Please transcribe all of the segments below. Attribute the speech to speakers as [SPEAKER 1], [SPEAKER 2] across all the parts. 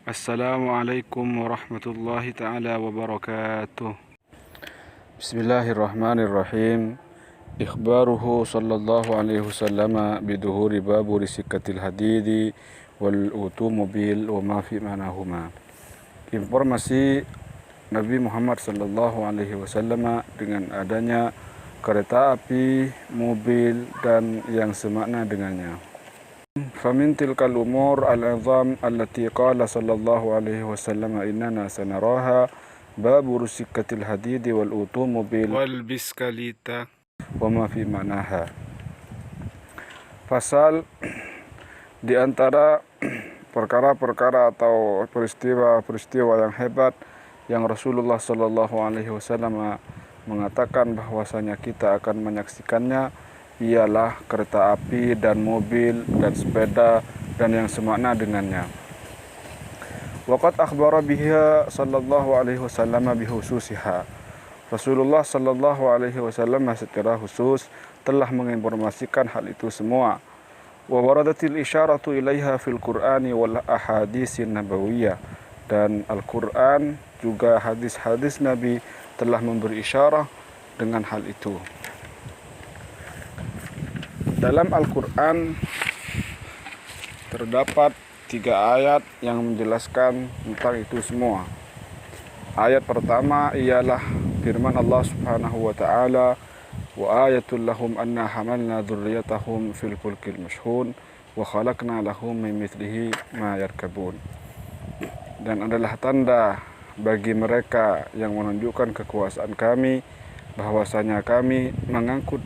[SPEAKER 1] Assalamualaikum warahmatullahi ta'ala wabarakatuh. Bismillahirrahmanirrahim. Ikhbaruhu sallallahu alaihi wasallam biduhuri baburi sikatil hadidi wal utumobil wa ma fi manahuma. Informasi Nabi Muhammad sallallahu alaihi wasallam dengan adanya kereta api, mobil, dan yang semakna dengannya. Famin tilkal umur al-azam allati qala sallallahu alaihi wasallam innana sanaraha babu rusikatil hadidi wal utumobil wal biskalita wa ma fi ma'naha. Pasal di antara perkara-perkara atau peristiwa-peristiwa yang hebat yang Rasulullah sallallahu alaihi wasallam mengatakan bahwasanya kita akan menyaksikannya ialah kereta api dan mobil dan sepeda dan yang semakna dengannya. Waqad akhbara biha sallallahu alaihi wasallam bihususiha. Rasulullah sallallahu alaihi wasallam secara khusus telah menginformasikan hal itu semua. Wa waradatil isyaratu ilaiha fil Qur'ani wal ahadisin nabawiyah, dan Al-Qur'an juga hadis-hadis Nabi telah memberi isyarah dengan hal itu. Dalam Al-Quran terdapat 3 ayat yang menjelaskan tentang itu semua. Ayat pertama ialah firman Allah Subhanahu wa taala, wa ayatul lahum anna hamalna dzurriyyatahum fil fulkil mashhun wa khalaqna lahum min mithlihi ma yarkabun. Dan adalah tanda bagi mereka yang menunjukkan kekuasaan kami bahwasanya kami mengangkut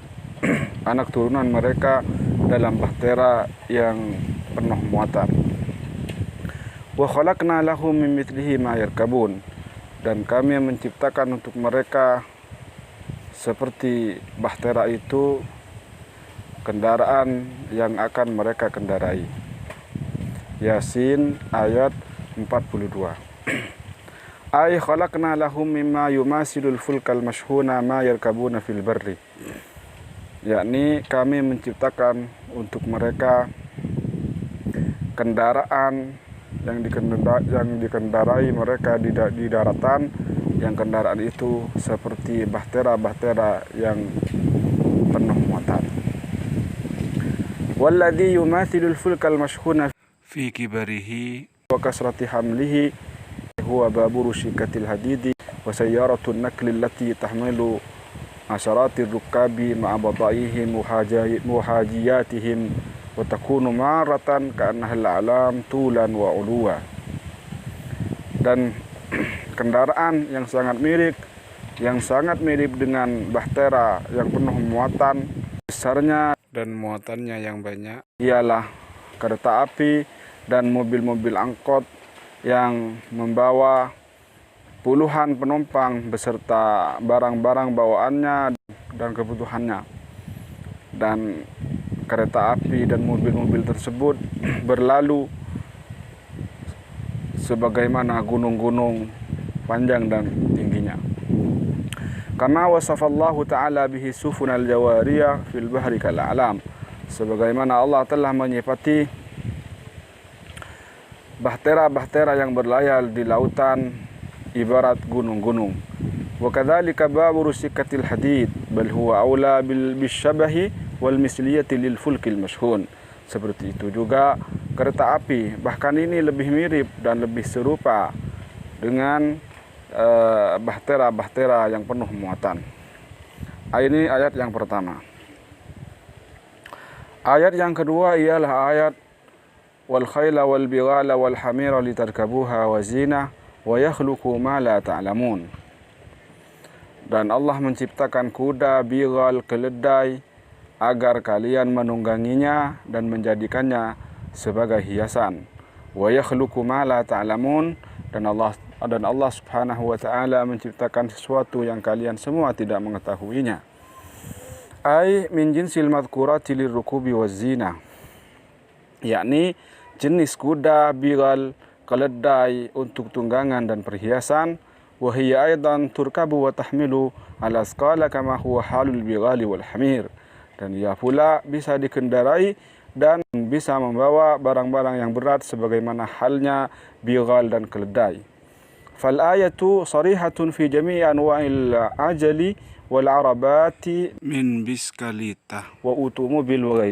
[SPEAKER 1] anak turunan mereka dalam bahtera yang penuh muatan. Wa khalaqna lahum min mithlihi ma yarkabun, dan kami menciptakan untuk mereka seperti bahtera itu kendaraan yang akan mereka kendarai. Yasin ayat 42. Ay khalaqna lahum mimma yumasilul fulkal mashhuna ma yarkabuna fil barri, yakni kami menciptakan untuk mereka kendaraan yang dikendarai mereka di daratan, yang kendaraan itu seperti bahtera-bahtera yang penuh muatan. Walladhi yumathilul fulkal mashhuna fi kibarihi wa kasrati hamlihi huwa babu rushikatil hadidi wa sayyaratul nakli allati tahmilu asyaratir rukabi ma'abadaihim muhajiyatihim wa takunu maratan ka'annahal alam tulan wa uluwa. Dan kendaraan yang sangat mirip dengan bahtera yang penuh muatan, besarnya dan muatannya yang banyak, ialah kereta api dan mobil-mobil angkot yang membawa puluhan penumpang beserta barang-barang bawaannya dan kebutuhannya. Dan kereta api dan mobil-mobil tersebut berlalu sebagaimana gunung-gunung panjang dan tingginya. Kama wasafallahu ta'ala bihi sufunal jawariyah fil bahri kal a'lam, sebagaimana Allah telah menyifati bahtera-bahtera yang berlayar di lautan ibarat gunung-gunung. Wa kadzalika babu rusikatil hadid bal huwa aula bisyabahi wal misliyati lil fulkil mashhun. Seperti itu juga kereta api, bahkan ini lebih mirip dan lebih serupa dengan bahtera-bahtera yang penuh muatan. Ini ayat yang pertama. Ayat yang kedua ialah ayat wal khayla wal bighala wal hamira litarkabuha wa zina wa yakhluqu ma la ta'lamun. Dan Allah menciptakan kuda, bighal, keledai agar kalian menungganginya dan menjadikannya sebagai hiasan. Wa yakhluqu ma la ta'lamun, dan Allah Subhanahu wa taala menciptakan sesuatu yang kalian semua tidak mengetahuinya. Ai min jinsil madhkurati lirukubi waz zina, yakni jenis kuda, bighal, keledai untuk tunggangan dan perhiasan. Wa hiya aidan turkabu wa tahmilu ala asqala kama huwa halul bighali wal hamir, dan ia pula bisa dikendarai dan bisa membawa barang-barang yang berat sebagaimana halnya bighal dan keledai. Fal ayatu sharihatun fi jami'i anwa'il ajali wal arabati min biskalita wa utumobil wa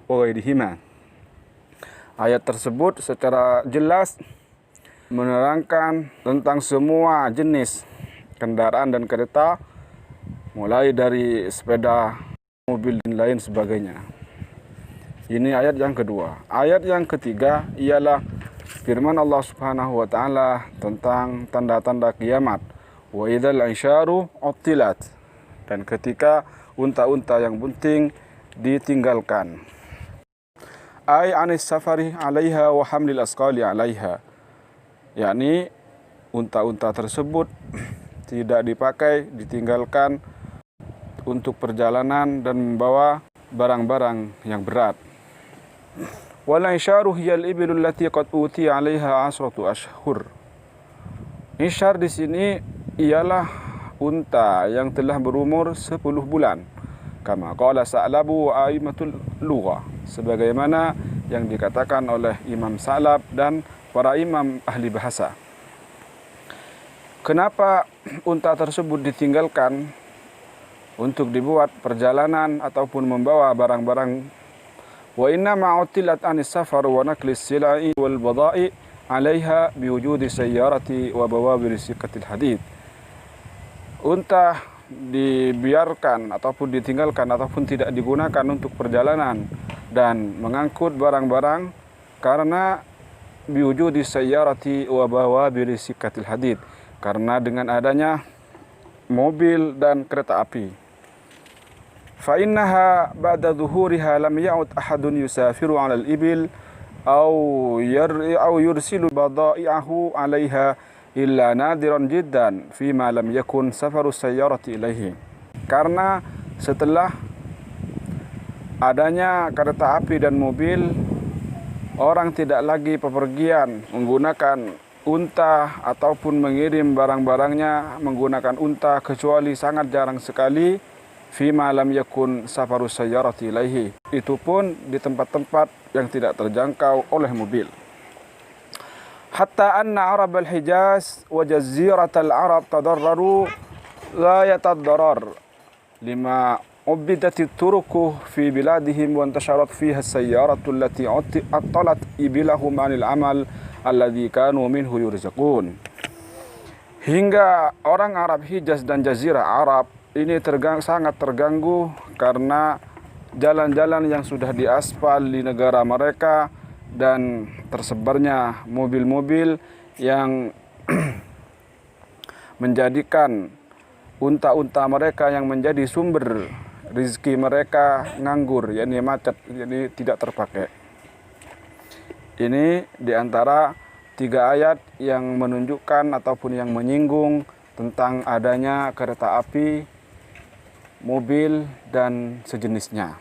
[SPEAKER 1] ghairihima. Ayat tersebut secara jelas menerangkan tentang semua jenis kendaraan dan kereta, mulai dari sepeda, mobil dan lain sebagainya. Ini ayat yang kedua. Ayat yang ketiga ialah firman Allah Subhanahu wa taala tentang tanda-tanda kiamat. Wa idzal isyaru uttilat. Dan ketika unta-unta yang bunting ditinggalkan. Ai anis safari 'alaiha wa hamlil asqali 'alaiha. Yakni unta-unta tersebut tidak dipakai, ditinggalkan untuk perjalanan dan membawa barang-barang yang berat. Wal isyaru hiya al-ibil allati qad uti 'alaiha 10 ashhur. Isyar di sini ialah unta yang telah berumur 10 bulan. Kama qala Sa'labu wa a'immatul lughah, sebagaimana yang dikatakan oleh Imam Sa'lab dan para imam ahli bahasa. Kenapa unta tersebut ditinggalkan untuk dibuat perjalanan ataupun membawa barang-barang? Wa inna ma'utilat anis safar wa naklis sila'i wal bada'i 'alaiha biwujudi sayyarati wa bawabir sikatil hadid. Unta dibiarkan ataupun ditinggalkan ataupun tidak digunakan untuk perjalanan dan mengangkut barang-barang karena biwujudi sayyarati wa bawabir sikatil hadid, karena dengan adanya mobil dan kereta api. Fa innaha ba'da dhuhuriha lam ya'ud ahadun yusafiru 'ala al-ibil aw yursilu bada'i'ahu 'alayha illa nadiran jiddan fima lam yakun safaru sayyarati ilaihi. Karena setelah adanya kereta api dan mobil, orang tidak lagi bepergian menggunakan unta ataupun mengirim barang-barangnya menggunakan unta, kecuali sangat jarang sekali fima lam yakun safaru sayyarati ilaihi. Itu pun di tempat-tempat yang tidak terjangkau oleh mobil. Hatta anna Arab al-Hijaz wa jazirat al-Arab tadarraru ghayat ad-darar lima ubidat turuku fi biladihim wa intasharat fiha as-sayyaratu allati attalat ibilahum 'anil amal alladhi kanu minhu yurzaqun. Hingga orang Arab Hijaz dan Jazirah Arab ini sangat terganggu karena jalan-jalan yang sudah diaspal di negara mereka dan tersebarnya mobil-mobil yang menjadikan unta-unta mereka yang menjadi sumber rezeki mereka nganggur, yakni macet, jadi tidak terpakai. Ini diantara 3 ayat yang menunjukkan ataupun yang menyinggung tentang adanya kereta api, mobil, dan sejenisnya.